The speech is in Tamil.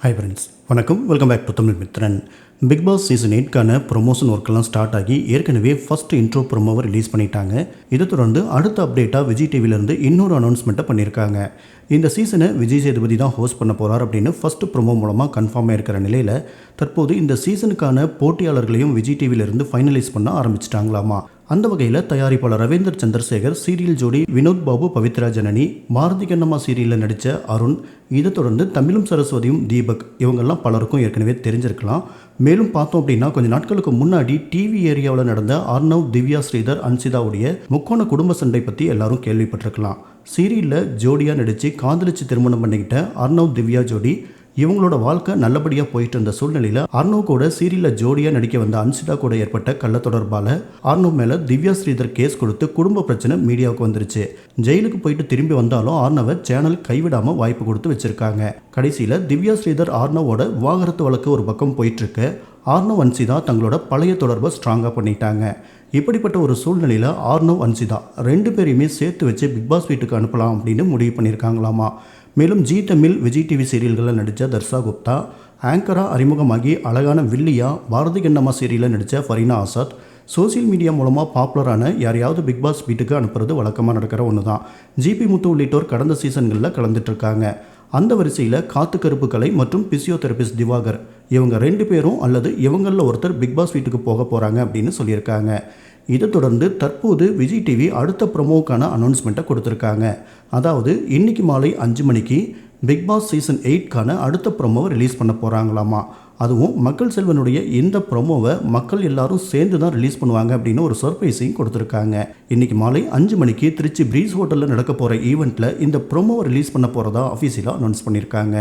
ஹாய் ஃப்ரெண்ட்ஸ், வணக்கம். Welcome back to Tamil Mithran. Bigg Boss season 8க்கான ப்ரொமோஷன் ஒர்க்கெல்லாம் ஸ்டார்ட் ஆகி ஏற்கனவே ஃபஸ்ட் இன்ட்ரோ ப்ரொமோவை ரிலீஸ் பண்ணிட்டாங்க. இதை தொடர்ந்து அடுத்த அப்டேட்டாக விஜய் டிவிலேருந்து இன்னொரு அனௌன்ஸ்மெண்ட்டை பண்ணியிருக்காங்க. இந்த சீசனை விஜய் சேதுபதி தான் ஹோஸ்ட் பண்ண போகிறார் அப்படின்னு ஃபஸ்ட்டு ப்ரொமோ மூலமாக கன்ஃபார்மாக இருக்கிற நிலையில் தற்போது இந்த சீசனுக்கான போட்டியாளர்களையும் விஜய் டிவியிலிருந்து ஃபைனலைஸ் பண்ண ஆரம்பிச்சிட்டாங்களாமா. அந்த வகையில் தயாரிப்பாளர் ரவீந்தர் சந்திரசேகர், சீரியல் ஜோடி வினோத் பாபு, பவித்ரா ஜனனி, பாரதி கண்ணம்மா சீரியலில் நடித்த அருண், இதை தொடர்ந்து தமிழும் சரஸ்வதியும் தீபக், இவங்கெல்லாம் பலருக்கும் ஏற்கனவே தெரிஞ்சிருக்கலாம். மேலும் பார்த்தோம் அப்படின்னா கொஞ்ச நாட்களுக்கு முன்னாடி டிவி ஏரியாவில் நடந்த அர்ணவ், திவ்யா, ஸ்ரீதர், அன்சிதாவுடைய முக்கோண குடும்ப சண்டை பற்றி எல்லாரும் கேள்விப்பட்டிருக்கலாம். சீரியலில் ஜோடியாக நடித்து காதலிச்சு திருமணம் பண்ணிக்கிட்ட அர்ணவ், திவ்யா ஜோடி இவங்களோட வாழ்க்கை நல்லபடியாக போயிட்டு இருந்த சூழ்நிலையில் அர்ணவ் கூட சீரியலில் ஜோடியாக நடிக்க வந்த அன்சிதா கூட ஏற்பட்ட கள்ள தொடர்பால் அர்ணவ் மேலே திவ்யா, ஸ்ரீதர் கேஸ் கொடுத்து குடும்ப பிரச்சனை மீடியாவுக்கு வந்துருச்சு. ஜெயிலுக்கு போயிட்டு திரும்பி வந்தாலும் அர்ணவை சேனல் கைவிடாமல் வாய்ப்பு கொடுத்து வச்சிருக்காங்க. கடைசியில் திவ்யா, ஸ்ரீதர், அர்ணவோட விவாகரத்து வழக்கு ஒரு பக்கம் போயிட்டுருக்கு. அர்ணவ், அன்சிதா தங்களோட பழைய தொடர்பை ஸ்ட்ராங்காக பண்ணிட்டாங்க. இப்படிப்பட்ட ஒரு சூழ்நிலையில் அர்ணவ், அன்சிதா ரெண்டு பேரையுமே சேர்த்து வச்சு பிக் பாஸ் வீட்டுக்கு அனுப்பலாம் அப்படின்னு முடிவு பண்ணியிருக்காங்களாமா. மேலும் ஜி தமிழ், விஜய் டிவி சீரியல்களில் நடித்த தர்ஷா குப்தா, ஆங்கராக அறிமுகமாகி அழகான வில்லியா, பாரதி கண்ணம்மா சீரியலில் நடித்த ஃபரீனா ஆசாத், சோசியல் மீடியா மூலமாக பாப்புலரான யாரையாவது பிக் பாஸ் வீட்டுக்கு அனுப்புறது வழக்கமாக நடக்கிற ஒன்று தான். ஜிபி முத்து உள்ளிட்டோர் கடந்த சீசன்களில் கலந்துட்டுருக்காங்க. அந்த வரிசையில் காத்து கருப்பு கலை மற்றும் பிசியோதெரபிஸ்ட் திவாகர், இவங்க ரெண்டு பேரும் அல்லது இவங்களில் ஒருத்தர் பிக் பாஸ் வீட்டுக்கு போக போகிறாங்க அப்படின்னு சொல்லியிருக்காங்க. இதை தொடர்ந்து தற்போது விஜய் டிவி அடுத்த ப்ரொமோவுக்கான அனௌன்ஸ்மெண்ட்டை கொடுத்துருக்காங்க. அதாவது இன்னைக்கு மாலை 5 மணிக்கு பிக் பாஸ் சீசன் 8க்கான அடுத்த ப்ரொமோவை ரிலீஸ் பண்ண போகிறாங்களாமா. அதுவும் மக்கள் செல்வனுடைய இந்த ப்ரொமோவை மக்கள் எல்லாரும் சேர்ந்து தான் ரிலீஸ் பண்ணுவாங்க அப்படின்னு ஒரு சர்ப்ரைஸையும் கொடுத்துருக்காங்க. இன்றைக்கி மாலை 5 மணிக்கு திருச்சி பிரீஸ் ஹோட்டலில் நடக்க போகிற ஈவெண்ட்டில் இந்த ப்ரொமோவை ரிலீஸ் பண்ண போகிறதா அஃபீஷியலாக அனௌன்ஸ் பண்ணியிருக்காங்க.